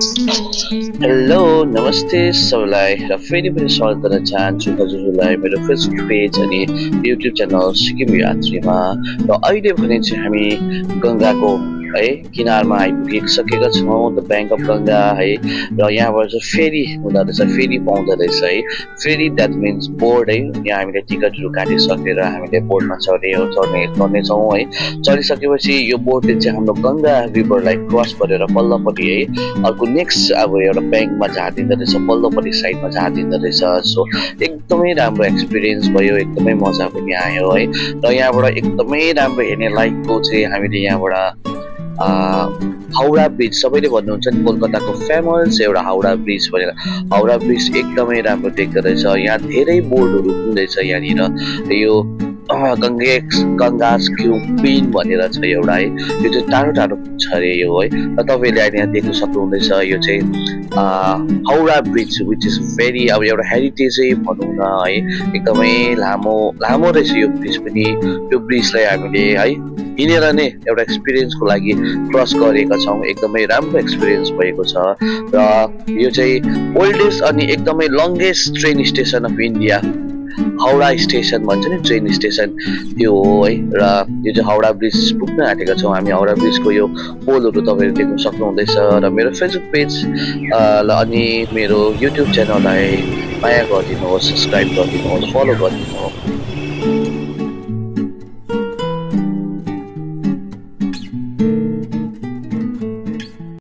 Hello नमस्ते सबैलाई र फेरि पनि स्वागत गर्न चाहन्छु हजुरहरूलाई मेरो फेसबुक पेज अनि युट्युब च्यानल सिक्किम यात्रीमा। र अहिले भने चाहिँ हामी गङ्गाको है किनारमा आइपुगिसकेका छौँ, द ब्याङ्क अफ गङ्गा है। र यहाँबाट चाहिँ फेरि हुँदो रहेछ, फेरि पाउँदो रहेछ है। फेरि द्याट मिन्स बोर्ड है। यहाँ हामीले टिकटहरू काटिसकेर हामीले बोर्डमा चढ्नेछौँ है। चढिसकेपछि यो बोर्डले चाहिँ हाम्रो गङ्गा रिभरलाई क्रस गरेर पल्लोपट्टि है अर्को नेक्स्ट अब एउटा ब्याङ्कमा झारिदिँदो रहेछ, पल्लोपट्टि साइडमा झारिदिँदो रहेछ। सो एकदमै राम्रो एक्सपिरियन्स भयो, एकदमै मजा पनि आयो है। र यहाँबाट एकदमै राम्रो हेर्ने लाइकको चाहिँ हामीले यहाँबाट हाउडा ब्रिज, सबैले भन्नुहुन्छ नि कोलकाताको फेमस एउटा हाउडा ब्रिज भनेर। हाउडा ब्रिज एकदमै राम्रो देख्दो रहेछ। यहाँ धेरै बोर्डहरू हुँदैछ यहाँनिर। यो गङ्गास क्विन भनेर छ एउटा है। यो चाहिँ टाढो टाढो छ अरे यो है। र तपाईँले अहिले यहाँ देख्न सक्नुहुँदैछ यो चाहिँ Howrah bridge which is very अब एउटा हेरिटेजै भनौँ न है। एकदमै लामो रहेछ यो ब्रिज पनि। यो ब्रिजलाई हामीले है हिँडेर नै एउटा एक्सपिरियन्सको लागि क्रस गरेका छौँ। एकदमै राम्रो एक्सपिरियन्स भएको छ। र यो चाहिँ ओल्डेस्ट अनि एकदमै longest train station of India Howrah station भन्छ नि, ट्रेन स्टेसन त्यो हो है। र यो चाहिँ हाउडा ब्रिज पुग्न आँटेका छौँ हामी। हाउडा ब्रिजको यो पोलहरू तपाईँले देख्न सक्नुहुँदैछ। र मेरो फेसबुक पेज अनि मेरो युट्युब च्यानललाई माया गरिदिनुहोस्, सब्सक्राइब गरिदिनुहोस्, फलो गरिदिनुहोस्।